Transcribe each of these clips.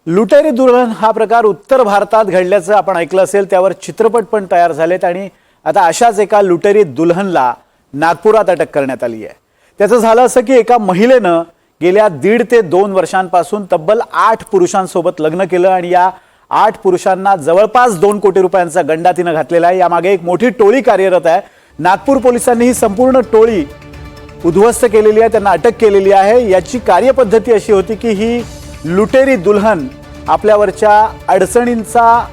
लुटेरी दुल्हन हा प्रकार उत्तर भारतात घडल्याचं आपण ऐकलं असेल, त्यावर चित्रपट पण तयार झालेत आणि आता अशाच एका लुटेरी दुल्हनला नागपुरात अटक करण्यात आली आहे। त्याचं झालं असं की एका महिलेनं गेल्या 1.5 ते 2 वर्षांपासून तब्बल 8 पुरुषांसोबत लग्न केलं आणि या 8 पुरुषांना जवळपास 2 कोटी रुपयांचा गंडा तिनं घातलेला आहे। यामागे एक मोठी टोळी कार्यरत आहे। नागपूर पोलिसांनी ही संपूर्ण टोळी उद्ध्वस्त केलेली आहे, त्यांना अटक केलेली आहे। याची कार्यपद्धती अशी होती की ही लुटेरी दुल्हन आपल्यावरच्या अडचणींचा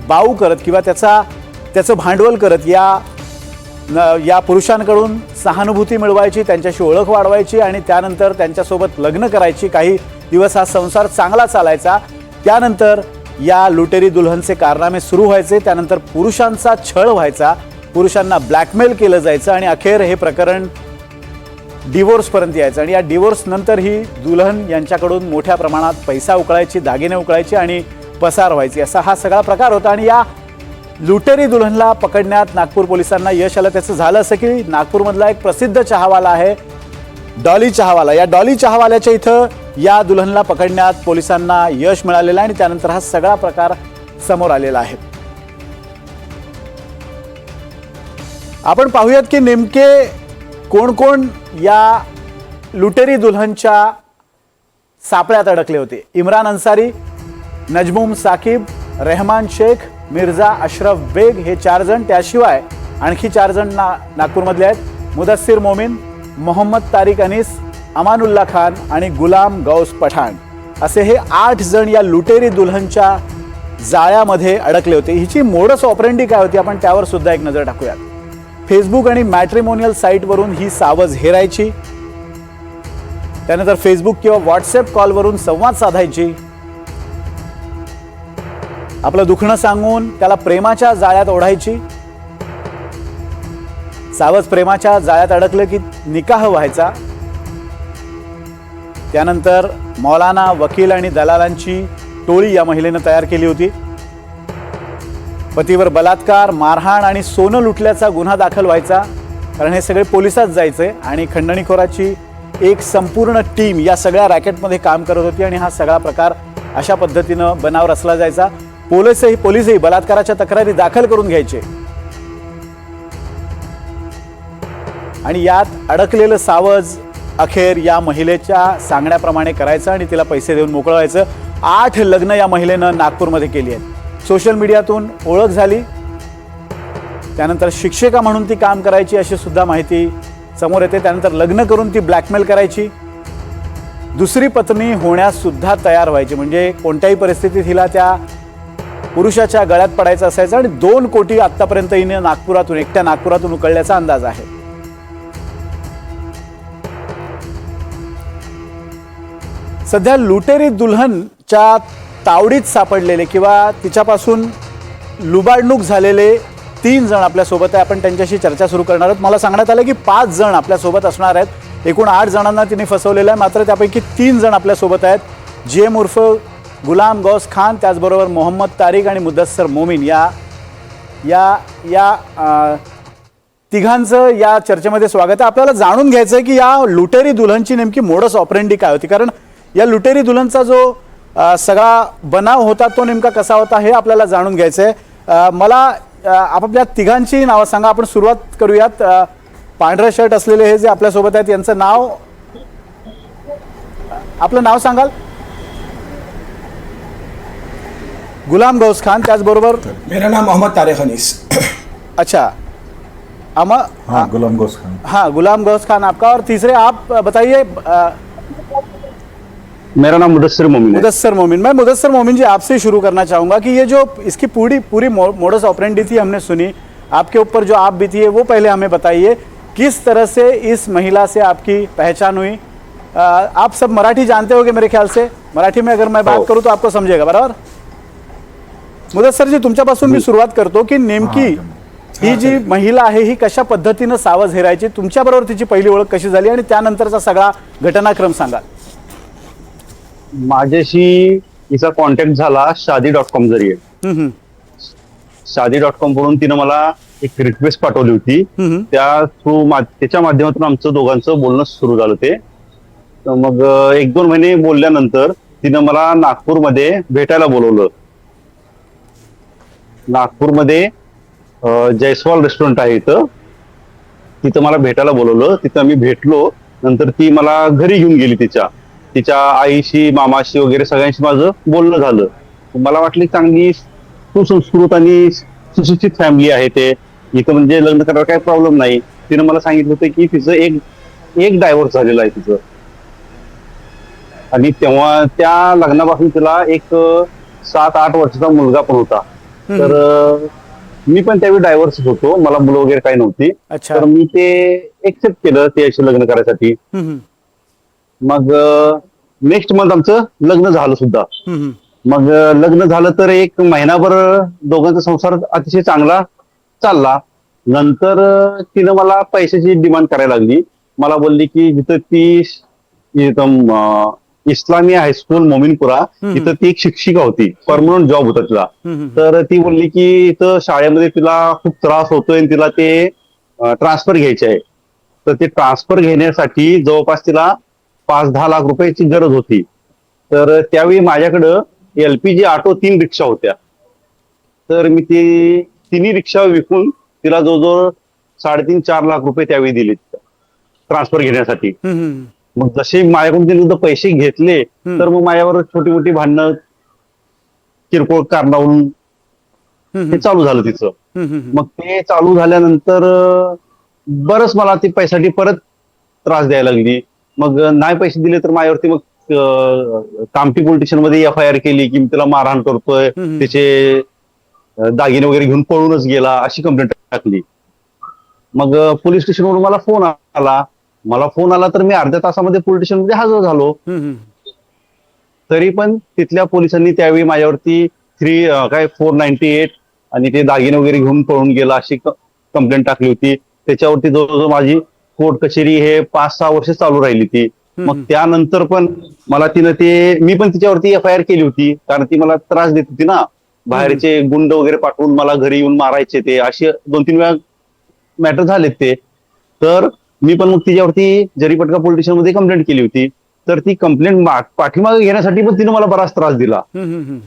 बाऊ करत किंवा त्याचं भांडवल करत या पुरुषांकडून सहानुभूती मिळवायची, त्यांच्याशी ओळख वाढवायची आणि त्यानंतर त्यांच्यासोबत लग्न करायची। काही दिवस हा संसार चांगला चालायचा, त्यानंतर या लुटेरी दुल्हनचे कारनामे सुरू व्हायचे, त्यानंतर पुरुषांचा छळ व्हायचा, पुरुषांना ब्लॅकमेल केलं जायचं आणि अखेर हे प्रकरण डिवोर्स पर्यंत यायचं आणि या डिवोर्स नंतर ही दुल्हन यांच्याकडून मोठ्या प्रमाणात पैसा उकळायची, दागिने उकळायची आणि पसार व्हायची, असा हा सगळा प्रकार होता। आणि या लुटेरी दुल्हनला पकडण्यात नागपूर पोलिसांना यश आलं। त्याचं झालं असं की नागपूरमधला एक प्रसिद्ध चहावाला आहे डॉली चहावाला, या डॉली चहावाल्याच्या इथं या दुल्हनला पकडण्यात पोलिसांना यश मिळालेलं आहे आणि त्यानंतर हा सगळा प्रकार समोर आलेला आहे। आपण पाहूयात की नेमके कोण कोण या लुटेरी दुल्हनच्या सापळ्यात अडकले होते। इम्रान अन्सारी, नजमुम साकिब, रहमान शेख, मिर्झा अशरफ बेग हे 4 जण, त्याशिवाय आणखी 4 जण नागपूरमधले आहेत। मुदस्सिर मोमीन, मोहम्मद तारिक अनीस, अमानुल्ला खान आणि गुलाम गौस पठाण असे हे 8 जण या लुटेरी दुल्हनच्या जाळ्यामध्ये अडकले होते। हिची मोडस ऑपरेंडी काय होती आपण त्यावर सुद्धा एक नजर टाकूयात। फेसबुक आणि मॅट्रिमोनियल साईटवरून ही सावज हेरायची, त्यानंतर फेसबुक किंवा व्हॉट्सअप कॉलवरून संवाद साधायची, आपलं दुखणं सांगून त्याला प्रेमाच्या जाळ्यात ओढायची। सावज प्रेमाच्या जाळ्यात अडकलं की निकाह व्हायचा, त्यानंतर मौलाना, वकील आणि दलालांची टोळी या महिलेनं तयार केली होती। पतीवर बलात्कार, मारहाण आणि सोनं लुटल्याचा गुन्हा दाखल व्हायचा, कारण हे सगळे पोलिसात जायचे आणि खंडणीखोराची एक संपूर्ण टीम या सगळ्या रॅकेटमध्ये काम करत होती आणि हा सगळा प्रकार अशा पद्धतीनं बनाव रचला जायचा। पोलिसही बलात्काराच्या तक्रारी दाखल करून घ्यायचे आणि यात अडकलेलं सावज अखेर या महिलेच्या सांगण्याप्रमाणे करायचं आणि तिला पैसे देऊन मोकळवायचं। 8 लग्न या महिलेनं नागपूरमध्ये केली आहेत। सोशल मीडियातून ओळख झाली, त्यानंतर शिक्षिका म्हणून ती काम करायची अशी सुद्धा माहिती समोर येते। त्यानंतर लग्न करून ती ब्लॅकमेल करायची, दुसरी पत्नी होण्यास सुद्धा तयार व्हायची, म्हणजे कोणत्याही परिस्थितीत हिला त्या पुरुषाच्या गळ्यात पडायचं असायचं आणि 2 कोटी आतापर्यंत हिने एकट्या नागपुरातून उकळल्याचा अंदाज आहे। सध्या लुटेरी दुल्हनच्या तावडीत सापडलेले किंवा तिच्यापासून लुबाडणूक झालेले 3 जण आपल्यासोबत आहे। आपण त्यांच्याशी चर्चा सुरू करणार आहोत। मला सांगण्यात आलं की 5 जण आपल्यासोबत असणार आहेत। एकूण 8 जणांना तिने फसवलेलं आहे, मात्र त्यापैकी 3 जण आपल्यासोबत आहेत। जेम उर्फ गुलाम गौस खान, त्याचबरोबर मोहम्मद तारिक आणि मुदस्सिर मोमीन या तिघांचं या चर्चेमध्ये स्वागत आहे। आपल्याला जाणून घ्यायचं आहे की या लुटेरी दुल्हनची नेमकी मोडस ऑपरेंडी काय होती, कारण या लुटेरी दुल्हनचा जो सगळा बनाव होता तो नेमका कसा होता हे आपल्याला जाणून घ्यायचं आहे। मला आपापल्या तिघांची नावं सांगा। आपण सुरुवात करूयात। पांढरं शर्ट असलेले हे जे आपल्यासोबत आहेत यांचं नाव, आपलं नाव सांगाल? गुलाम गौस खान, त्याचबरोबर मेरा नाम मोहम्मद तारिक अनीस। अच्छा, हाँ, गुलाम गौस खान। हाँ, गुलाम गौस खान आपका। और तीसरे आप बताइए। मेरा नाम मुदस्सिर मोमीन है। मुदस्सिर मोमीन। मैं मुदस्सिर मोमीन जी आपसे शुरू करना चाहूंगा कि ये जो इसकी पूरी मोडस ऑपरेंडी थी हमने सुनी, आपके ऊपर जो आप बीती है वो पहले हमें बताइए। किस तरह से इस महिला से आपकी पहचान हुई? आप सब मराठी जानते होगे मेरे ख्याल से, मराठी में अगर मैं बात करूं तो आपको समझेगा, बराबर? मुदस्सिर जी, तुमच्यापासून मी सुरुवात करतो की नेमकी ही जी महिला आहे ही कशा पद्धतीनं सावज हेरायची, तुमच्याबरोबर तिची पहिली ओळख कशी झाली आणि त्यानंतरचा सगळा घटनाक्रम सांगा। माझ्याशी हिचा कॉन्टॅक्ट झाला शादी.com जरिये। शादी.com वरून तिनं मला एक रिक्वेस्ट पाठवली होती, त्याच्या माध्यमातून आमचं दोघांचं बोलणं सुरू झालं। ते मग 1-2 महिने बोलल्यानंतर तिनं मला नागपूरमध्ये भेटायला बोलवलं. नागपूरमध्ये जयस्वाल रेस्टॉरंट आहे इथं, तिथं मला भेटायला बोलवलं. तिथं आम्ही भेटलो. नंतर ती मला घरी घेऊन गेली. तिच्या आईशी, मामाशी वगैरे सगळ्यांशी माझं बोलणं झालं. मला वाटली चांगली सुसंस्कृत आणि सुशिक्षित फॅमिली आहे ते, इथं म्हणजे लग्न करायला काही प्रॉब्लेम नाही. तिनं मला सांगितलं होतं की तिचं एक डायव्होर्स झालेलं आहे तिचं, आणि तेव्हा त्या लग्नापासून तिला एक 7-8 वर्षाचा मुलगा पण होता. तर मी पण त्यावेळी डायव्हर्स होतो, मला मुलं वगैरे काही नव्हती. अच्छा. तर मी ते एक्सेप्ट केलं त्याशी लग्न करायसाठी. मग नेक्स्ट मंथ आमचं लग्न झालं सुद्धा. मग लग्न झालं तर एक महिनाभर दोघांचा संसार अतिशय चांगला चालला. नंतर तिनं मला पैशाची डिमांड करायला लागली. मला बोलली की जिथं ती इस्लामी हायस्कूल मोमीनपुरा, तिथं ती एक शिक्षिका होती, परमनंट जॉब होता तिला. तर ती बोलली की इथं शाळेमध्ये तिला खूप त्रास होतोय आणि तिला ते ट्रान्सफर घ्यायचे आहे. तर ते ट्रान्सफर घेण्यासाठी जवळपास तिला 5-10 लाख रुपयाची गरज होती. तर त्यावेळी माझ्याकडं LPG ऑटो 3 रिक्षा होत्या. तर मी ती तिन्ही रिक्षा विकून तिला जवळजवळ 3.5-4 लाख रुपये त्यावेळी दिले ट्रान्सफर घेण्यासाठी. मग जसे माझ्याकडून तिने पैसे घेतले तर मग माझ्यावर छोटी मोठी भांडणं, किरकोळ कारणावरून हे चालू झालं तिचं. मग ते चालू झाल्यानंतर बरंच मला ती पैशासाठी परत त्रास द्यायला लागली. मग नाही पैसे दिले तर माझ्यावरती मग कामठी पोलीस स्टेशन मध्ये FIR केली की मी तिला मारहाण करतोय, तिचे दागिने वगैरे घेऊन पळूनच गेला, अशी कंप्लेंट टाकली. मग पोलीस स्टेशनवरून मला फोन आला तर मी अर्ध्या तासामध्ये पोलीस स्टेशनमध्ये हजर झालो. तरी पण तिथल्या पोलिसांनी त्यावेळी माझ्यावरती 498 आणि ते दागिने वगैरे घेऊन पळून गेला अशी कंप्लेंट टाकली होती. त्याच्यावरती जवळजवळ माझी कोर्ट कचेरी हे 5-6 वर्ष चालू राहिली ती. मग त्यानंतर पण मला मी पण तिच्यावरती FIR केली होती, कारण ती मला त्रास देत होती ना. बाहेरचे गुंड वगैरे पाठवून मला घरी येऊन मारायचे, ते असे 2-3 वेळा मॅटर झालेत ते. तर मी पण मग तिच्यावरती जरीपटका पोलीस स्टेशन मध्ये कंप्लेंट केली होती. तर ती कंप्लेंट पाठीमागे घेण्यासाठी पण तिने मला बराच त्रास दिला.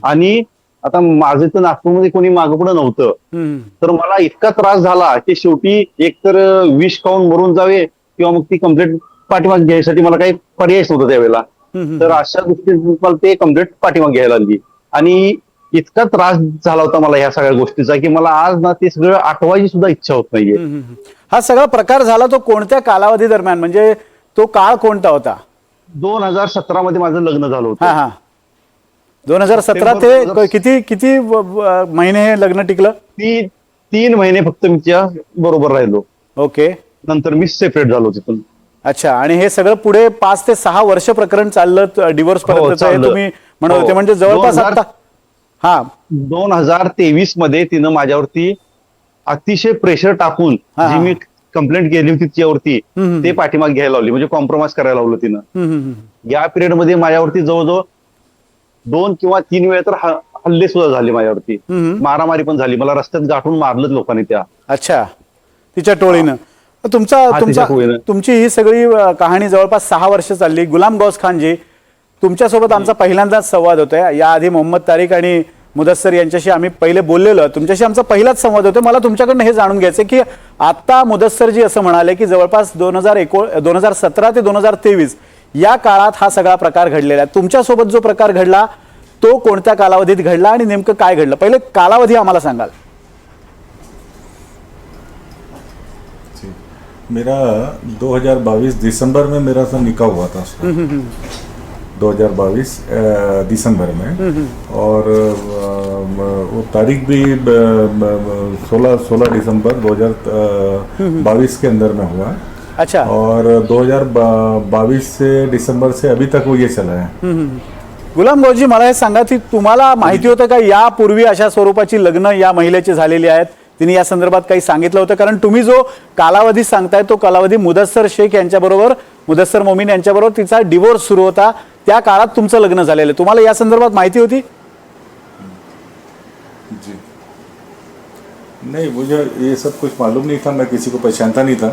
आणि आता माझं तर नागपूरमध्ये कोणी मागं पुढे नव्हतं. तर मला इतका त्रास झाला की शेवटी एकतर विष खाऊन मरून जावे किंवा मग ती कंप्लेंट पाठीमागे घ्यायसाठी मला काही पर्यायच नव्हतं त्यावेळेला. तर अशा दृष्टीने मला ते कंप्लेंट पाठीमागे घ्यायला लागली. आणि इतका त्रास झाला होता मला ह्या सगळ्या गोष्टीचा की मला आज ना ते सगळं आठवायची सुद्धा इच्छा होत नाहीये. हा सगळा प्रकार झाला तो कोणत्या कालावधी दरम्यान, म्हणजे तो काळ कोणता होता? 2017 मध्ये माझं लग्न झालं होतं. 2017 ते किती महिने हे लग्न टिकलं? 3 महिने फक्त मी तिच्या बरोबर राहिलो. ओके. नंतर मी सेपरेट झालो तिथून. अच्छा. आणि हे सगळं पुढे 5 ते 6 वर्ष प्रकरण चाललं डिव्होर्स पर्यंत तुम्ही म्हणत होते, म्हणजे जवळपास आता 2023 मध्ये तिनं माझ्यावरती अतिशय प्रेशर टाकून जी मी कंप्लेंट केली होती तिच्यावरती ते पाठीमागे घ्यायला लावली, म्हणजे कॉम्प्रोमाइज करायला लावलं तिनं. या पिरियड मध्ये माझ्यावरती जवळजवळ 2 किंवा 3 वेळा तर हल्ले सुद्धा झाले माझ्यावरती. मारामारी पण झाली, मला रस्त्यात गाठून मारलं लोकांनी त्या. अच्छा. तिच्या टोळीनं. तुमची ही सगळी कहाणी जवळपास 6 वर्ष चालली. गुलाम गौस खानजी, तुमच्यासोबत आमचा पहिल्यांदाच संवाद होतोय. याआधी मोहम्मद तारिक आणि मुदस्सर यांच्याशी आम्ही पहिले बोललेलो, तुमच्याशी आमचा पहिलाच संवाद होतोय. मला तुमच्याकडनं हे जाणून घ्यायचं की आता मुदस्सरजी असं म्हणाले की जवळपास 2017 ते 2023 या काळात हा सगळा प्रकार घडलेला आहे. तुमच्यासोबत जो प्रकार घडला तो कोणत्या कालावधीत घडला आणि नेमकं काय घडलं? पहिले कालावधी आम्हाला सांगाल. मेरा 2022 दिसंबर में मेरा सा निकाह हुआ था 2022 दिसंबर में, और वो तारीख भी 16 दिसंबर 2022 के अंदर में हुआ. अच्छा. और 2022 से दिसंबर से अभी तक वो ये चला है. गुलाम गौसजी, मला हे सांगा की तुम्हाला माहिती होतं का यापूर्वी अशा स्वरूपाची लग्न या महिलेची झालेली आहेत? तिने या संदर्भात काही सांगितलं होतं? कारण तुम्ही जो कालावधी सांगताय तो कालावधी मुदस्सर शेख यांच्याबरोबर, मुदस्सर मोमीन यांच्याबरोबर तिचा डिवोर्स सुरू होता, त्या काळात तुमचं लग्न झालेलं. तुम्हाला या संदर्भात माहिती होती? जी. नहीं, मुझे ये सब कुछ मालूम नहीं था, मैं किसी को पहचानता नहीं था।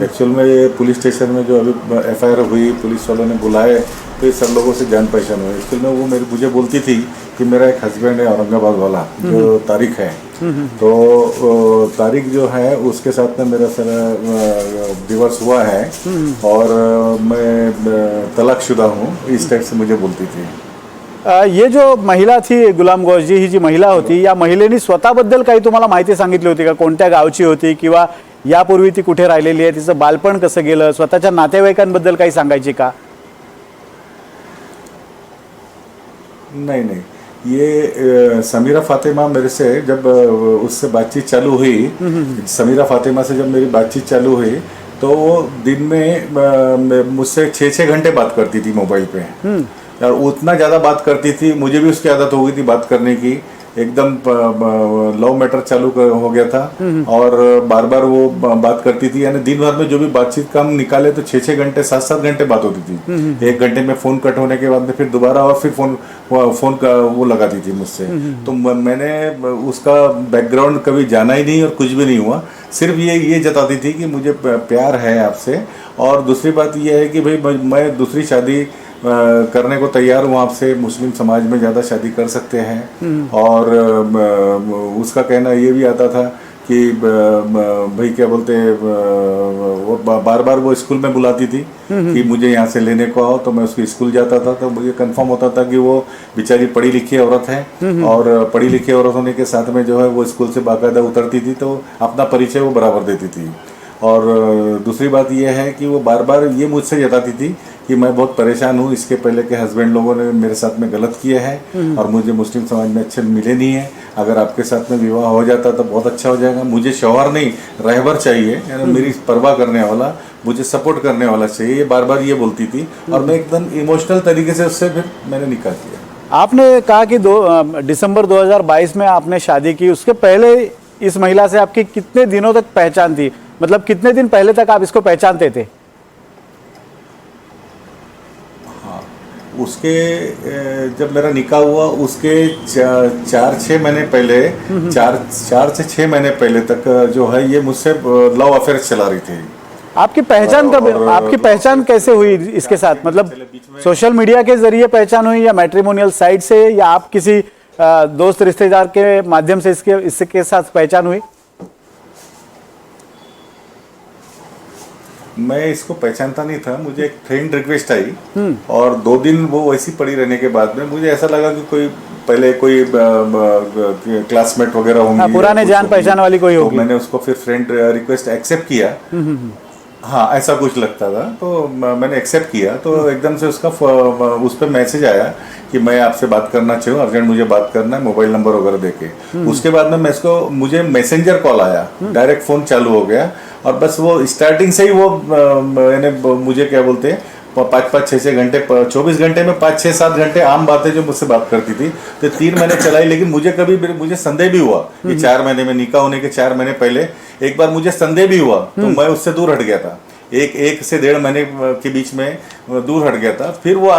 एक्चुअल में ये पुलिस स्टेशन में जो अभी एफआईआर हुई, पुलिस वालों ने बुलाए, तो ये सब लोगों से जान पहचान हुई। एक्चुअल में वो मुझे बोलती थी कि मेरा एक हस्बैंड है औरंगाबाद वाला, जो तारिक है, तो तारिक जो है उसके साथ में मेरा सारा डिवोर्स हुआ है और मैं तलाकशुदा हूँ, इस टाइप से मुझे बोलती थी। ये जो महिला थी गुलाम गौजी, ही जी महिला होती, या महिलेनी स्वतःबद्दल काही तुम्हाला माहिती सांगितली होती का? कोणत्या गावची होती किंवा यापूर्वी ती कुठे राहिलेली आहे, तिचं बालपण कसं गेलं, स्वतःच्या नातेवाईकांबद्दल काही सांगायची का? नहीं नहीं, ये समीरा फातिमा मेरे से जब उससे बातचीत चालू हुई, समीरा फातिमा से जब मेरी बातचीत चालू हुई, तो वो दिन में मुझसे 6-6 घंटे बात करती थी मोबाइल पे, और उतना ज़्यादा बात करती थी, मुझे भी उसकी आदत हो गई थी बात करने की। एकदम लव मैटर चालू हो गया था और बार बार वो बात करती थी, यानी दिन भर में जो भी बातचीत का हम निकाले तो 6-6 घंटे 7-7 घंटे बात होती थी। 1 घंटे में फोन कट होने के बाद में फिर दोबारा और फिर फोन का वो लगाती थी मुझसे। तो मैंने उसका बैकग्राउंड कभी जाना ही नहीं और कुछ भी नहीं हुआ, सिर्फ ये जताती थी कि मुझे प्यार है आपसे, और दूसरी बात ये है कि भाई मैं दूसरी शादी करने को तैयार हूँ आपसे, मुस्लिम समाज में ज़्यादा शादी कर सकते हैं। और उसका कहना ये भी आता था कि भाई क्या बोलते हैं, वो बार बार वो स्कूल में बुलाती थी कि मुझे यहाँ से लेने को आओ, तो मैं उसके स्कूल जाता था, तो मुझे कंफर्म होता था कि वो बेचारी पढ़ी लिखी औरत है, और पढ़ी लिखी औरत होने के साथ में जो है वो स्कूल से बाकायदा उतरती थी, तो अपना परिचय वो बराबर देती थी। और दूसरी बात यह है कि वो बार बार ये मुझसे जताती थी कि मैं बहुत परेशान हूँ, इसके पहले के हस्बैंड लोगों ने मेरे साथ में गलत किया है और मुझे मुस्लिम समाज में अच्छे मिले नहीं है, अगर आपके साथ में विवाह हो जाता तो बहुत अच्छा हो जाएगा, मुझे शौहर नहीं रहबर चाहिए, यानी मेरी परवाह करने वाला, मुझे सपोर्ट करने वाला चाहिए, ये बार बार ये बोलती थी। और मैं एकदम इमोशनल तरीके से उससे फिर मैंने निकाह किया। आपने कहा कि दिसंबर 2022 में आपने शादी की, उसके पहले इस महिला से आपकी कितने दिनों तक पहचान थी? मतलब कितने दिन पहले तक आप इसको पहचानते थे? उसके जब मेरा निकाह हुआ उसके 4-6 महीने पहले, 4 से 6 महीने पहले तक जो है ये मुझसे लव अफेयर चला रही थी। आपकी पहचान कब, आपकी पहचान कैसे हुई इसके साथ? मतलब सोशल मीडिया के जरिए पहचान हुई, या मैट्रिमोनियल साइट से, या आप किसी दोस्त रिश्तेदार के माध्यम से इसके साथ पहचान हुई? मैं इसको पहचानता नहीं था, मुझे एक फ्रेंड रिक्वेस्ट आई और 2 दिन वो वैसी पड़ी रहने के बाद में मुझे ऐसा लगा कि कोई पहले कोई क्लासमेट वगैरह होंगी, पुराने जान पहचान वाली कोई होगी। तो मैंने उसको फिर फ्रेंड रिक्वेस्ट एक्सेप्ट किया। हाँ, ऐसा कुछ लगता था, तो मैंने एक्सेप्ट किया, तो एकदम से उसका उस पर मैसेज आया कि मैं आपसे बात करना चाहूँ, अर्जेंट मुझे बात करना है, मोबाइल नंबर वगैरह देके। उसके बाद में मुझे मैसेंजर कॉल आया, डायरेक्ट फ़ोन चालू हो गया, और बस वो स्टार्टिंग से ही वो यानी मुझे क्या बोलते हैं 5-5, 6-6 घंटे, 24 घंटे में 5-6-7 घंटे आम बात है जो मुझसे बात करती थी। तो 3 महीने चलाई, लेकिन मुझे संदेह भी हुआ कि 4 महीने में, निकाह होने के 4 महीने पहले एक बार मुझे संदेह भी हुआ, तो मैं उससे दूर हट गया था। 1 से 1.5 महीने के बीच में दूर हट गया था। फिर वो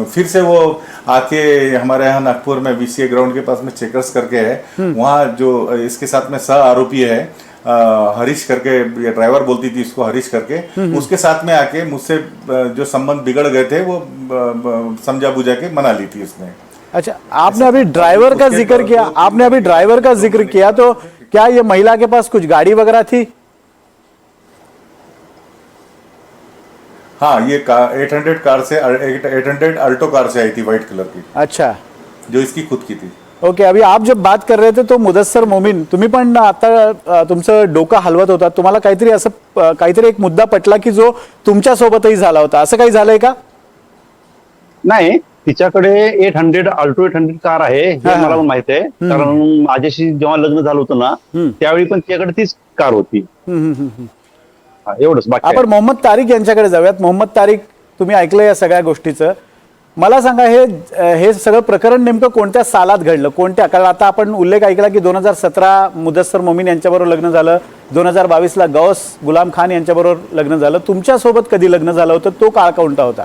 फिर से वो आके हमारे यहाँ नागपुर में VCA ग्राउंड के पास में चेकर्स करके है, वहाँ जो इसके साथ में सह आरोपी है हरीश करके, ये ड्राइवर बोलती थी इसको हरीश करके, उसके साथ में आके मुझसे जो संबंध बिगड़ गए थे वो समझा बुझा के मना ली थी उसने। अच्छा, आपने अभी ड्राइवर का जिक्र किया, तो क्या ये महिला के पास कुछ गाड़ी वगैरह थी? हाँ, ये 800 अल्टो कार से आई थी, व्हाइट कलर की। अच्छा, जो इसकी खुद की थी। ओके, अभी आप जब बात कर रहे थे तो मुदस्सर मोमीन, तुम्ही पण आता तुमचं डोकं हलवत होता, तुम्हाला काहीतरी एक मुद्दा पटला की जो तुमच्या सोबतही झाला होता, असं काही झालंय का? नाही, तिच्याकडे 800 कार आहे हे मला पण माहित आहे, कारण माझ्याशी जेव्हा लग्न झालं होतं ना त्यावेळी पण तिच्याकडे तीच कार होती। एवढंच, बाकी आपण मोहम्मद तारिक यांच्याकडे जाऊयात। मोहम्मद तारिक, तुम्ही ऐकलं या सगळ्या गोष्टीचं, मला सांगा हे सगळं प्रकरण नेमकं कोणत्या सालात घडलं, कोणत्या? कारण आता आपण उल्लेख ऐकला की 2017 मुदस्सर मोमीन यांच्याबरोबर लग्न झालं, 2022ला गौस गुलाम खान यांच्याबरोबर लग्न झालं, तुमच्यासोबत कधी लग्न झालं होतं, तो काळ कोणता होता?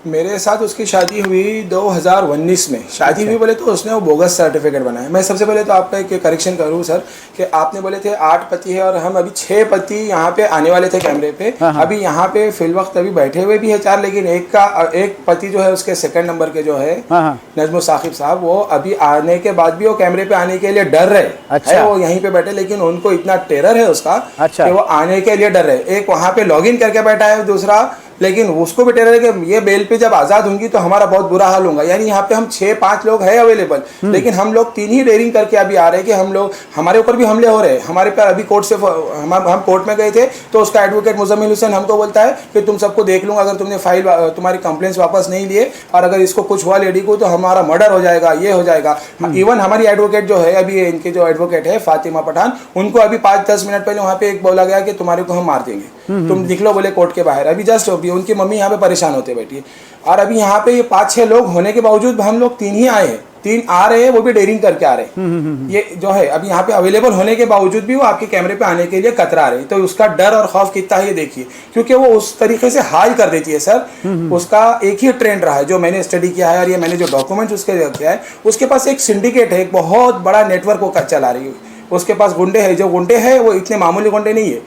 मेरे साथ उसकी शादी हुई 2019 में। शादी हुई बोले तो उसने वो बोगस सर्टिफिकेट बनाया। मैं सबसे पहले तो आपका एक करेक्शन करूँ सर कि आपने बोले थे 8 पति है और हम अभी 6 पति यहाँ पे आने वाले थे कैमरे पे। अभी यहाँ पे फिल वक्त अभी बैठे हुए भी है 4, लेकिन एक पति जो है उसके सेकंड नंबर के जो है नजमुल साकिब साहब, वो अभी आने के बाद भी वो कैमरे पे आने के लिए डर रहे। अच्छा। वो यहीं पे बैठे, लेकिन उनको इतना टेरर है उसका अच्छा। कि वो आने के लिए डर रहे। एक वहाँ पे लॉगिन करके बैठा है, दूसरा लेकिन उसको भी टेरर है कि ये बेल पे जब आज़ाद होंगी तो हमारा बहुत बुरा हाल होगा। यानी यहाँ पे हम 6-5 लोग हैं अवेलेबल, लेकिन हम लोग 3 ही डेयरिंग करके अभी आ रहे हैं कि हम लोग, हमारे ऊपर भी हमले हो रहे हैं। हमारे पर अभी कोर्ट से हम कोर्ट में गए थे तो उसका एडवोकेट मुजम्मिल हुसैन हमको बोलता है कि तुम सबको देख लूँगा, अगर तुमने फाइल तुम्हारी कंप्लेंट्स वापस नहीं लिए और अगर इसको कुछ हुआ लेडी को तो हमारा मर्डर हो जाएगा, ये हो जाएगा। इवन हमारी एडवोकेट जो है, अभी इनके जो एडवोकेट है फातिमा पठान, उनको अभी 5-10 मिनट पहले वहाँ पे एक बोला गया कि तुम्हारे को हम मार देंगे, तुम निकलो बोले कोर्ट के बाहर। अभी जस्ट उनकी मम्मी यहाँ पे परेशान होते बैठी। और अभी यहाँ पे ये 5-6 लोग होने के बावजूद हम लोग 3 ही आए हैं, 3 आ रहे हैं, वो भी डेयरिंग करके आ रहे हैं। ये जो है अभी यहाँ पे अवेलेबल होने के बावजूद भी वो आपके कैमरे पे आने के लिए कतरा रहे हैं। तो उसका डर और खौफ कितना है ये देखिए, क्योंकि वो उस तरीके से हाल कर देती है सर। उसका एक ही ट्रेंड रहा है जो मैंने स्टडी किया है और ये मैंने जो डॉक्यूमेंट्स उसके किया है, उसके पास एक सिंडिकेट है, एक बहुत बड़ा नेटवर्क वो चला रही है। उसके पास गुंडे हैं, जो गुंडे हैं वो इतने मामूली गुंडे नहीं है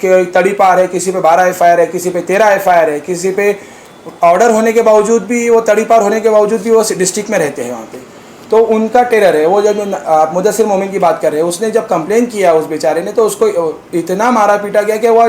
कि तड़ी पार है, किसी पे 12 FIR है, किसी पे 13 FIR है, किसी पे ऑर्डर होने के बावजूद भी, वो तड़ी पार होने के बावजूद भी वो डिस्ट्रिक्ट में रहते हैं वहाँ पे। तो उनका टेरर है। वो जब आप मुदस्सिर मोमिन की बात कर रहे हैं, उसने जब कंप्लेन किया उस बेचारे ने, तो उसको इतना मारा पीटा गया कि वह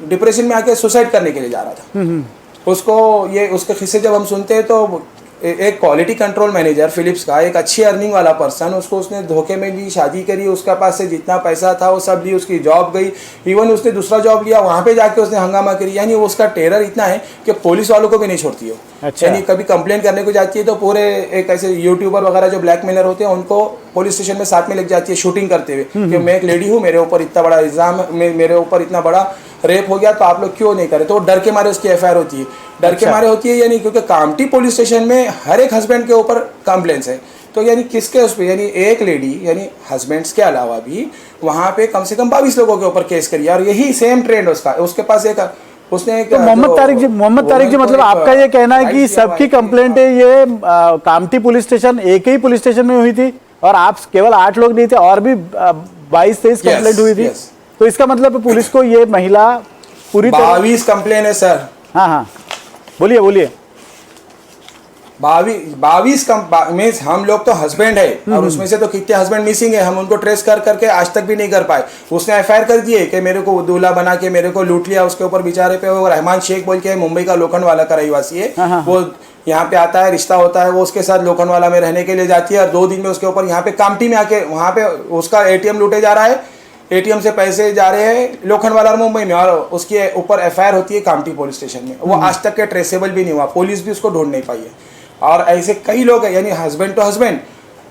डिप्रेशन में आके सुसाइड करने के लिए जा रहा था। उसको ये उसके किस्से जब हम सुनते हैं तो एक क्वालिटी कंट्रोल मैनेजर फिलिप्स का, एक अच्छी अर्निंग वाला पर्सन, उसको उसने धोखे में ली, शादी करी, उसका पास से जितना पैसा था वो सब ली, उसकी जॉब गई, इवन उसने दूसरा जॉब लिया, वहाँ पे जाके उसने हंगामा करी। यानी उसका टेरर इतना है कि पुलिस वालों को भी नहीं छोड़ती हो। अच्छा। यानी कभी कंप्लेन करने को जाती है तो पूरे एक ऐसे यूट्यूबर वगैरह जो ब्लैकमेलर होते हैं उनको पुलिस स्टेशन में साथ में लेके जाती है शूटिंग करते हुए कि मैं एक लेडी हूँ, मेरे ऊपर इतना बड़ा इल्ज़ाम, मेरे ऊपर इतना बड़ा रेप हो गया, तो आप लोग क्यों नहीं करे। तो डर के मारे उसकी FIR होती है, डर के मारे होती है। यानी क्योंकि कामठी पुलिस स्टेशन में हर एक हस्बैंड के ऊपर कंप्लेंट्स है, तो यानी किसके उस पर, यानी एक लेडी यानी हस्बैंड्स के अलावा भी वहाँ पे कम से कम 22 लोगों के ऊपर केस करिए। और यही सेम ट्रेंड उसका, उसके पास उसने एक तो मोहम्मद तारिक जी मतलब आपका ये कहना है कि सबकी कंप्लेंट है ये कामठी पुलिस स्टेशन, एक ही पुलिस स्टेशन में हुई थी और आप केवल 8 लोग नहीं थे और भी 22-23 कंप्लेंट हुई थी। तो इसका मतलब पुलिस को ये महिला पूरी तरह 22 कंप्लेन है सर। हाँ, बोलिए। 22 मीन्स हम लोग तो हस्बैंड है और उसमें से तो कितने हस्बैंड मिसिंग है, हम उनको ट्रेस कर करके आज तक भी नहीं कर पाए। उसने FIR कर दिए कि मेरे को दूल्हा बना के मेरे को लूट लिया। उसके ऊपर बेचारे पे वो रहमान शेख बोल के मुंबई का लोखंडवाला का रहीवासी है, वो यहाँ पे आता है, रिश्ता होता है, वो उसके साथ लोखंडवाला में रहने के लिए जाती है और 2 दिन में उसके ऊपर यहाँ पे कामठी में आके वहाँ पे उसका ATM लूटे जा रहा है, ATM से पैसे जा रहे हैं लोखंडवाला और मुंबई में, और उसके ऊपर FIR होती है कामठी पुलिस स्टेशन में। वो आज तक के ट्रेसेबल भी नहीं हुआ, पुलिस भी उसको ढूंढ नहीं पाई है। और ऐसे कई लोग हैं, यानी हस्बैंड तो हस्बैंड,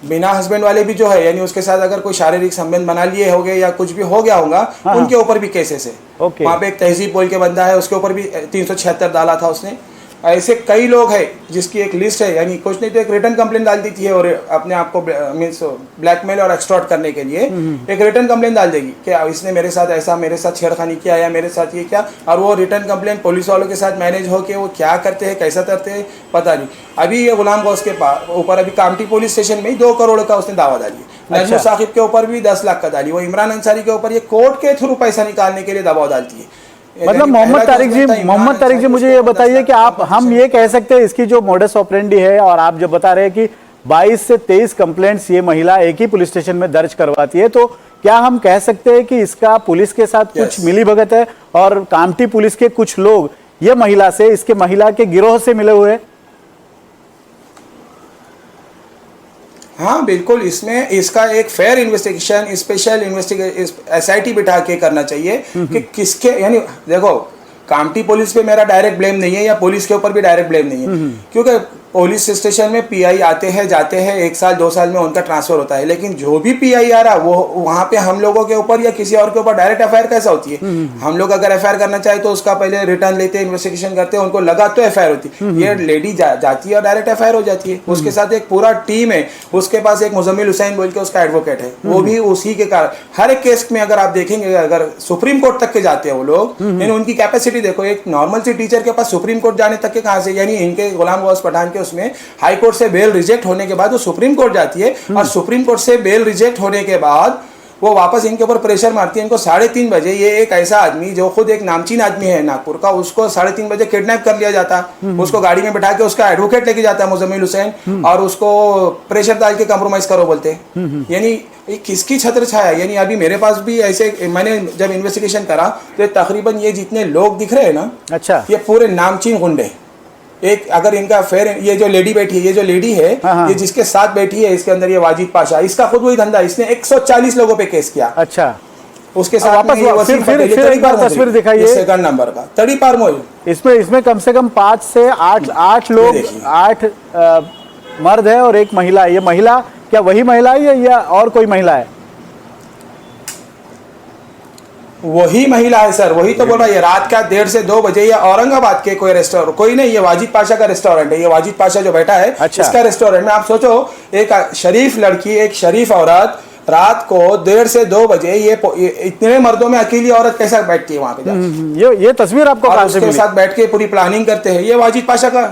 बिना हस्बैंड वाले भी जो है, यानी उसके साथ अगर कोई शारीरिक संबंध बना लिए होंगे या कुछ भी हो गया होगा, उनके ऊपर भी केसेस है। वहाँ पे एक तहजीब बोल के बंदा है, उसके ऊपर भी 376 डाला था उसने। ऐसे कई लोग हैं जिसकी एक लिस्ट है, यानी कुछ नहीं तो एक रिटर्न कंप्लेन डाल देती है और अपने आप को मीन्स ब्लैकमेल और एक्सटॉर्ट करने के लिए एक रिटर्न कंप्लेन डाल देगी कि इसने मेरे साथ ऐसा, मेरे साथ छेड़खानी किया या मेरे साथ ये क्या। और वो रिटर्न कंप्लेन पुलिस वालों के साथ मैनेज हो के वो क्या करते हैं, कैसा करते हैं पता नहीं। अभी ये गुलाम गौस के ऊपर अभी कामठी पुलिस स्टेशन में ही 2 करोड़ का उसने दावा डाली। नजमुल साकिब के ऊपर भी 10 लाख का डाली। वो इमरान अंसारी के ऊपर ये कोर्ट के थ्रू पैसा निकालने के लिए दबाव डालती है। मतलब मोहम्मद तारिक जी मुझे ये बताइए कि हम ये कह सकते हैं इसकी जो मोडस ऑपरेंडी है, और आप जब बता रहे हैं कि 22 से 23 कंप्लेंट्स ये महिला एक ही पुलिस स्टेशन में दर्ज करवाती है, तो क्या हम कह सकते हैं कि इसका पुलिस के साथ कुछ मिलीभगत है और कामठी पुलिस के कुछ लोग ये महिला से, इसके महिला के गिरोह से मिले हुए हैं? हाँ बिल्कुल, इसमें इसका एक फेयर इन्वेस्टिगेशन, स्पेशल SIT बिठा के करना चाहिए कि किसके, यानी देखो कामठी पुलिस पे मेरा डायरेक्ट ब्लेम नहीं है या पुलिस के ऊपर भी डायरेक्ट ब्लेम नहीं है, क्योंकि पुलिस स्टेशन में पीआई आते हैं जाते हैं, 1 साल 2 साल में उनका ट्रांसफर होता है, लेकिन जो भी पीआई आ रहा वो वहाँ पे हम लोगों के ऊपर या किसी और के ऊपर डायरेक्ट एफआईआर कैसा होती है? हम लोग अगर एफआईआर करना चाहे तो उसका पहले रिटर्न लेते हैं, इन्वेस्टिगेशन करते हैं, उनको लगा तो एफआईआर होती है। ये लेडी जाती है और डायरेक्ट एफआईआर हो जाती है। उसके साथ एक पूरा टीम है, उसके पास एक मुजम्मिल हुसैन बोल के उसका एडवोकेट है, वो भी उसी के कारण हर एक केस में अगर आप देखेंगे, अगर सुप्रीम कोर्ट तक के जाते हैं वो लोग, यानी उनकी कैपेसिटी देखो, एक नॉर्मल सी टीचर के पास सुप्रीम कोर्ट जाने तक के कहाँ से, यानी इनके गुलाम गौस पठान के उसमें हाई कोर्ट से बेल रिजेक्ट होने के बाद वो सुप्रीम कोर्ट जाती है, और सुप्रीम कोर्ट से बेल रिजेक्ट होने के बाद वो वापस इनके ऊपर प्रेशर मारती है। इनको 3:30 बजे, ये एक ऐसा आदमी जो खुद एक नामचीन आदमी है नागपुर का, उसको 3:30 बजे किडनैप कर लिया जाता है, उसको गाड़ी में बैठा के उसका एडवोकेट लेके जाता है मुजम्मिल हुसैन, और उसको प्रेशर डाल के कॉम्प्रोमाइज करो बोलते हैं। यानी ये किसकी छत्र छाया? यानी अभी मेरे पास भी ऐसे, मैंने जब इन्वेस्टिगेशन करा तो तकरीबन ये जितने लोग दिख रहे हैं ना, अच्छा, ये पूरे नामचीन गुंडे। एक अगर इनका फेयर, ये जो लेडी बैठी है, ये जो लेडी है, ये जिसके साथ बैठी है, इसके अंदर ये वाजिद पाशा, इसका खुद वही धंधा, इसने 140 लोगों पे केस किया। अच्छा, उसके साथ वापस में ये वसीम फिर पटेल, एक बार तस्वीर दिखाइए। सेकंड नंबर का तड़ीपार मोल। इसमें कम से कम 5 से 8 लोग, देखिए। 8 मर्द है और एक महिला है। ये महिला क्या वही महिला है या और कोई महिला है? वही महिला है सर, वही तो बोल रहा है। रात का 1:30 से 2 बजे ये औरंगाबाद के कोई रेस्टोरेंट, कोई नहीं, ये वाजिद पाशा का रेस्टोरेंट है। ये वाजिद पाशा जो बैठा है, अच्छा। इसका रेस्टोरेंट में आप सोचो, एक शरीफ लड़की, एक शरीफ औरत रात को 1:30 से 2 बजे ये इतने मर्दों में अकेली औरत कैसा बैठती है वहां पे जाके? ये तस्वीर आपको और कहां से उसके मिली? साथ बैठ के पूरी प्लानिंग करते हैं। ये वाजिद पाशा का,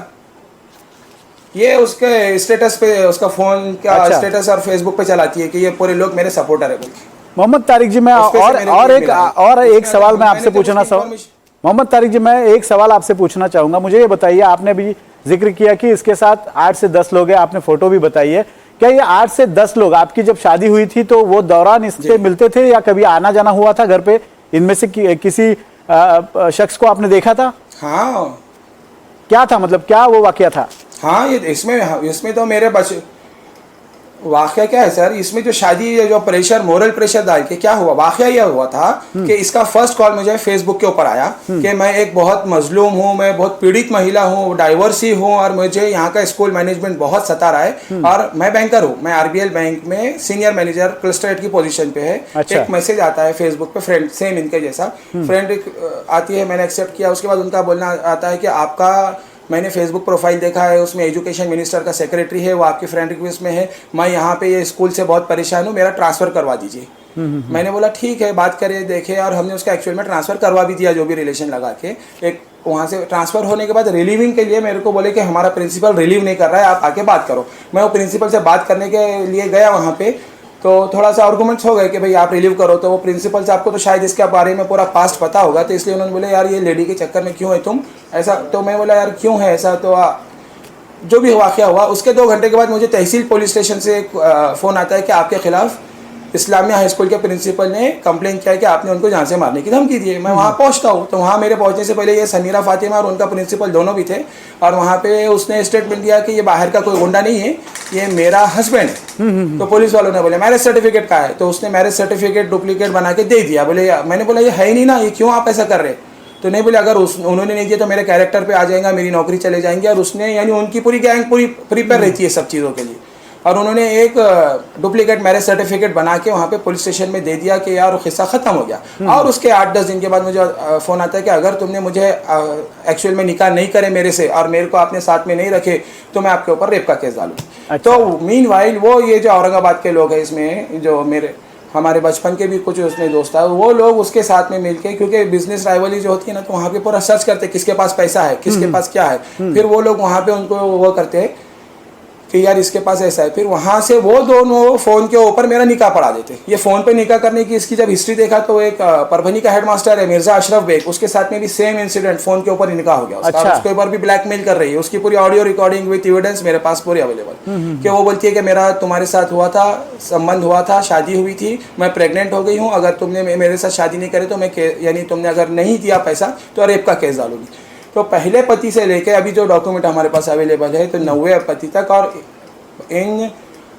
ये उसके स्टेटस पे, उसका फोन का अच्छा। स्टेटस और फेसबुक पे चलाती है कि ये पूरे लोग मेरे सपोर्टर है बोल के। मोहम्मद तारिक जी, मैं उस पे से मेरे को मिला है। और एक उसमें सवाल मैं मैंने आपसे तो पूछना उसकी information- मोहम्मद तारिक जी, मैं एक सवाल आपसे पूछना चाहूंगा। मुझे ये बताइए, आपने भी जिक्र किया कि इसके साथ 8 से 10 लोग हैं, आपने फोटो भी बताई है। क्या ये 8 से 10 लोग आपकी जब शादी हुई थी तो वो दौरान इससे मिलते थे या कभी आना जाना हुआ था घर पे? इनमें से किसी शख्स को आपने देखा था? हाँ, क्या था, मतलब क्या वो वाकया था? हाँ, ये इसमें तो मेरे बच्चे, वाकया क्या है सर, इसमें जो शादी, जो प्रेशर, मोरल प्रेशर डाल के क्या हुआ, वाकया यह हुआ था कि इसका फर्स्ट कॉल मुझे फेसबुक के ऊपर आया कि मैं एक बहुत मजलूम हूँ, मैं बहुत पीड़ित महिला हूँ, डाइवर्सी हूँ, और मुझे यहाँ का स्कूल मैनेजमेंट बहुत सता रहा है, और मैं बैंकर हूँ, मैं आरबीएल बैंक में सीनियर मैनेजर क्लस्टर हेड की पोजीशन पे है। अच्छा। एक मैसेज आता है फेसबुक पे, फ्रेंड सेम इनके जैसा फ्रेंड आती है, मैंने एक्सेप्ट किया। उसके बाद उनका बोलना आता है कि आपका, मैंने फेसबुक प्रोफाइल देखा है, उसमें एजुकेशन मिनिस्टर का सेक्रेटरी है, वो आपकी फ्रेंड रिक्वेस्ट में है, मैं यहाँ पे ये स्कूल से बहुत परेशान हूँ, मेरा ट्रांसफ़र करवा दीजिए। मैंने बोला ठीक है, बात करिए, देखे, और हमने उसका एक्चुअल में ट्रांसफ़र करवा भी दिया, जो भी रिलेशन लगा के। एक वहाँ से ट्रांसफ़र होने के बाद रिलीविंग के लिए मेरे को बोले कि हमारा प्रिंसिपल रिलीव नहीं कर रहा है, आप आके बात करो। मैं वो प्रिंसिपल से बात करने के लिए गया वहाँ पे, तो थोड़ा सा आर्गूमेंट्स हो गए कि भाई आप रिलीव करो। तो वो प्रिंसिपल से, आपको तो शायद इसके बारे में पूरा पास्ट पता होगा, तो इसलिए उन्होंने बोले यार ये लेडी के चक्कर में क्यों है तुम ऐसा। तो मैं बोला यार क्यों है ऐसा, तो जो भी वाक़या हुआ उसके 2 घंटे के बाद मुझे तहसील पुलिस स्टेशन से एक फ़ोन आता है कि आपके खिलाफ इस्लामिया हाई स्कूल के प्रिंसिपल ने कंप्लेंट किया है कि आपने उनको जान से मारने की धमकी दी है। मैं वहाँ पहुँचता हूँ, तो वहाँ मेरे पहुँचने से पहले ये समीरा फातिमा और उनका प्रिंसिपल दोनों भी थे, और वहाँ पे उसने स्टेटमेंट दिया कि ये बाहर का कोई गुंडा नहीं है, ये मेरा हस्बैंड है। तो पुलिस वालों ने बोले मैरिज सर्टिफिकेट का है, तो उसने मैरिज सर्टिफिकेट डुप्लीकेट बना के दे दिया। बोले मैंने बोला ये है ही नहीं ना, ये क्यों आप ऐसा कर रहे? तो नहीं, बोले अगर उन्होंने नहीं दिया तो मेरे कैरेक्टर पे आ जाएगा, मेरी नौकरी चले जाएंगी। और उसने, यानी उनकी पूरी गैंग पूरी प्रिपेयर रहती है सब चीज़ों के लिए, और उन्होंने एक डुप्लीकेट मैरिज सर्टिफिकेट बना के वहाँ पे पुलिस स्टेशन में दे दिया कि यार किस्सा ख़त्म हो गया। और उसके 8-10 दिन के बाद मुझे फ़ोन आता है कि अगर तुमने मुझे एक्चुअल में निकाह नहीं करे मेरे से, और मेरे को आपने साथ में नहीं रखे, तो मैं आपके ऊपर रेप का केस डालूँ। अच्छा। तो मीनवाइल वो ये जो औरंगाबाद के लोग हैं, इसमें जो हमारे बचपन के भी कुछ उसमें दोस्त है, वो लोग उसके साथ में मिलके, क्योंकि बिजनेस राइवली जो होती है ना, तो वहाँ पे पूरा सर्च करते किसके पास पैसा है, किसके पास क्या है। फिर वो लोग वहाँ पे उनको वो करते हैं कि यार इसके पास ऐसा है। फिर वहाँ से वो दोनों फ़ोन के ऊपर मेरा निकाह पढ़ा देते। ये फ़ोन पे निकाह करने की इसकी जब हिस्ट्री देखा, तो एक परभनी का हेडमास्टर है मिर्जा अशरफ बेग, उसके साथ में भी सेम इंसिडेंट, फ़ोन के ऊपर निकाह हो गया उसका। अच्छा। उसके ऊपर भी ब्लैकमेल कर रही है, उसकी पूरी ऑडियो रिकॉर्डिंग विद एविडेंस मेरे पास पूरी अवेलेबल, कि वो बोलती है कि मेरा तुम्हारे साथ हुआ था, संबंध हुआ था, शादी हुई थी, मैं प्रेग्नेंट हो गई हूँ, अगर तुमने मेरे साथ शादी नहीं करे तो मैं, यानी तुमने अगर नहीं दिया पैसा तो रेप का केस डालूंगी। तो पहले पति से लेके अभी जो डॉक्यूमेंट हमारे पास अवेलेबल है, तो 90 पति तक, और इन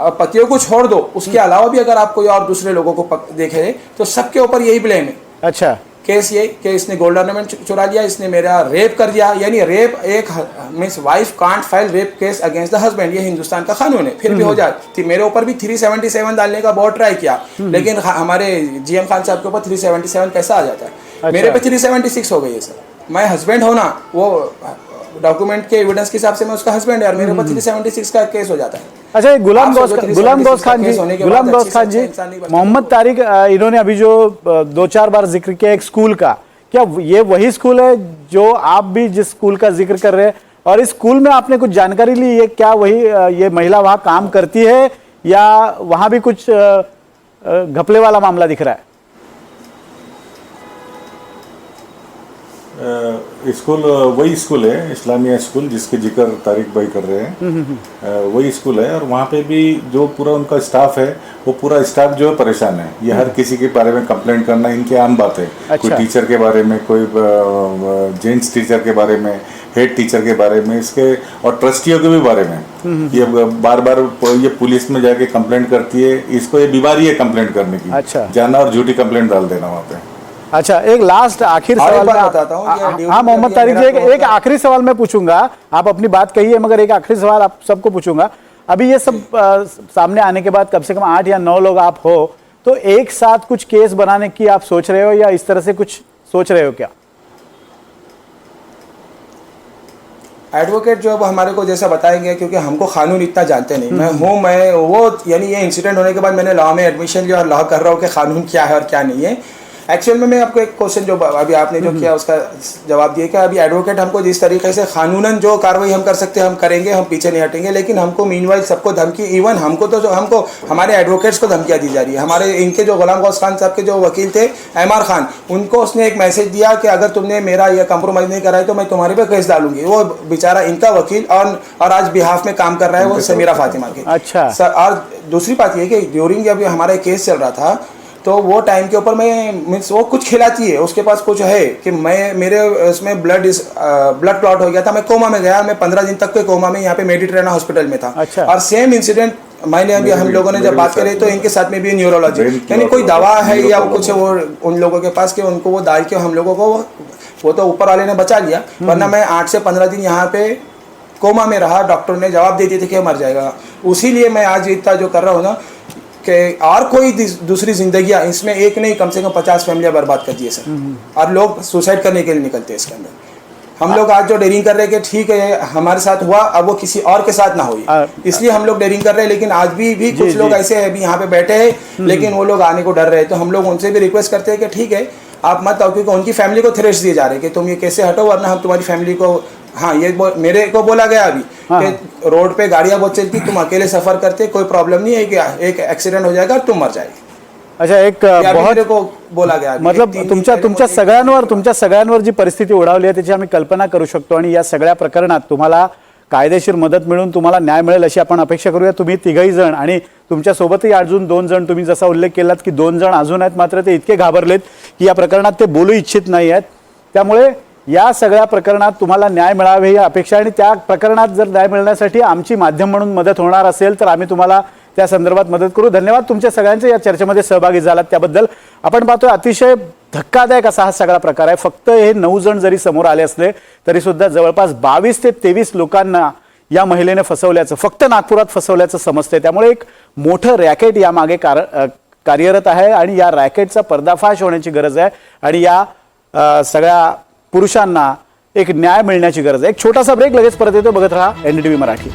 पतियों को छोड़ दो, उसके अलावा भी अगर आप कोई और दूसरे लोगों को देखे तो सबके ऊपर यही ब्लेम है। अच्छा, केस ये कि इसने गोल्ड ऑर्नामेंट चुरा लिया, इसने मेरा रेप कर दिया। यानी रेप एक means wife can't file rape case against the husband, ये हिंदुस्तान का कानून है। फिर भी हो जाती, मेरे ऊपर भी 377 डालने का बहुत ट्राई किया, लेकिन हमारे GM खान साहब के ऊपर 377 कैसा आ जाता है, मेरे पे 376 हो गई है सर। मैं हस्बैंड होना, वो डॉक्यूमेंट के एविडेंस के हिसाब से मैं उसका हस्बैंड है और मेरे ऊपर 376 का केस हो जाता है। अच्छा, ये गुलाम गौस खान जी, मोहम्मद तारिक, इन्होंने अभी जो 2-4 बार जिक्र किया एक स्कूल का, क्या ये वही स्कूल है जो आप भी जिस स्कूल का जिक्र कर रहे हैं? और इस स्कूल में आपने कुछ जानकारी ली, ये क्या वही ये महिला वहां काम करती है या वहां भी कुछ घपले वाला मामला दिख रहा है? स्कूल वही स्कूल है, इस्लामिया स्कूल जिसके जिक्र तारिक भाई कर रहे हैं, वही स्कूल है। और वहाँ पे भी जो पूरा उनका स्टाफ है, वो पूरा स्टाफ जो है परेशान है। ये हर किसी के बारे में कंप्लेंट करना इनकी आम बात है। अच्छा। कोई टीचर के बारे में, कोई जेंट्स टीचर के बारे में, हेड टीचर के बारे में, इसके और ट्रस्टियों के भी बारे में ये बार बार ये पुलिस में जाके कंप्लेंट करती है। इसको ये बीमारी है कंप्लेंट करने की। अच्छा। जाना और झूठी कंप्लेंट डाल देना वहाँ पे। अच्छा, एक लास्ट आखिर सवाल बताता हूँ। हाँ मोहम्मद तारिक जी, एक आखिरी सवाल मैं पूछूंगा, आप अपनी बात कहिए, मगर एक आखिरी सवाल आप सबको पूछूंगा। अभी ये सब सामने आने के बाद कम से कम 8 या 9 लोग आप हो, तो एक साथ कुछ केस बनाने की आप सोच रहे हो या इस तरह से कुछ सोच रहे हो क्या? एडवोकेट जो अब हमारे को जैसा बताएंगे, क्योंकि हमको कानून इतना जानते नहीं। मैं वो यानी ये इंसिडेंट होने के बाद मैंने लॉ में एडमिशन लिया और लॉ कर रहा हूँ कि कानून क्या है और क्या नहीं है। एक्चुअल में मैं आपको एक क्वेश्चन जो अभी आपने जो किया उसका जवाब दिया कि अभी एडवोकेट हमको जिस तरीके से कानूनन जो कार्रवाई हम कर सकते हैं हम करेंगे, हम पीछे नहीं हटेंगे। लेकिन हमको मीनवाइल सबको धमकी, इवन हमको तो जो हमको हमारे एडवोकेट्स को धमकियाँ दी जा रही है। हमारे इनके जो गुलाम गौस खान साहब के जो वकील थे एमआर खान, उनको उसने एक मैसेज दिया कि अगर तुमने मेरा यह कंप्रोमाइज़ नहीं कराई तो मैं तुम्हारे पे केस डालूंगी। वो बेचारा इनका वकील और आज बिहाफ में काम कर रहा है वो समीरा फातिमा के। अच्छा सर, और दूसरी बात ये कि ड्यूरिंग जब हमारा केस चल रहा था तो वो टाइम के ऊपर मैं मीन्स वो कुछ खिलाती है, उसके पास कुछ है कि मेरे उसमें ब्लड क्लॉट हो गया था, मैं कोमा में गया, मैं 15 दिन तक के कोमा में यहाँ पे मेडिट्रेना हॉस्पिटल में था। अच्छा। और सेम इंसिडेंट मैंने अभी हम लोगों ने जब बात करी तो इनके साथ में भी न्यूरोलॉजी, यानी कोई दवा है या कुछ वो उन लोगों के पास कि उनको वो डाल के हम लोगों को वो तो ऊपर वाले ने बचा लिया, वरना मैं 8 से 15 दिन यहाँ पे कोमा में रहा। डॉक्टर ने जवाब दे दिए थे कि मर जाएगा। उसी लिए मैं आज इतना जो कर रहा हूँ ना कि और कोई दूसरी जिंदगियां, इसमें एक नहीं कम से कम 50 फैमिलियां बर्बाद कर दिए सर। और लोग सुसाइड करने के लिए निकलते हैं इसके अंदर। हम लोग आज जो डेयरिंग कर रहे हैं कि ठीक है हमारे साथ हुआ, अब वो किसी और के साथ ना हो, इसलिए हम लोग डेयरिंग कर रहे हैं। लेकिन आज भी कुछ लोग ऐसे अभी यहाँ पे बैठे हैं लेकिन वो लोग आने को डर रहे हैं। तो हम लोग उनसे भी रिक्वेस्ट करते हैं कि ठीक है आप मत आओ, क्योंकि उनकी फैमिली को थ्रेट्स दिए जा रहे हैं कि तुम ये कैसे हटो वरना हम तुम्हारी फैमिली को। हाँ, ये मेरे को बोला गया अभी कि रोड पे गाड़ियां बहुत चलती, तुम अकेले सफर करते, कोई प्रॉब्लम नहीं है कि एक एक्सीडेंट हो जाएगा और तुम मर जाएगी। अच्छा, एक बहुत को बोला गया, मतलब तुमच्या सगळ्यांवर जी परिस्थिती ओढावली आहे त्याची आम्ही कल्पना करू शकतो आणि या सगळ्या प्रकरणात तुम्हाला कायदेशीर मदत मिळून तुम्हाला न्याय मिळेल अशी आपण अपेक्षा करूया। तुम्ही तिघही जण आणि तुमच्या सोबतही अजून 2 जण, तुम्ही जसा उल्लेख केलात की 2 जण अजून आहेत, मात्र ते इतके घाबरलेत की या प्रकरणात ते बोलू इच्छित नाही आहेत। त्यामुळे या सगळ्या प्रकरणात तुम्हाला न्याय मिळावे ही अपेक्षा, आणि त्या प्रकरणात जर न्याय मिळण्यासाठी आमची माध्यम म्हणून मदत होणार असेल तर आम्ही तुम्हाला त्या संदर्भात मदत करू। धन्यवाद तुमच्या सगळ्यांचे या चर्चेमध्ये सहभागी झालात त्याबद्दल। आपण पाहतोय अतिशय धक्कादायक असा हा सगळा प्रकार आहे। फक्त हे 9 जण जरी समोर आले असले तरी सुद्धा जवळपास 22 ते 23 लोकांना या महिलेने फसवल्याचं, फक्त नागपुरात फसवल्याचं समजतंय। त्यामुळे एक मोठं रॅकेट यामागे कार्यरत आहे आणि या रॅकेटचा पर्दाफाश होण्याची गरज आहे आणि या सगळ्या पुरुषांना एक न्याय मिळण्याची गरज आहे। एक छोटासा ब्रेक, लगेच परत येतो। बघत रहा NDTV मराठी।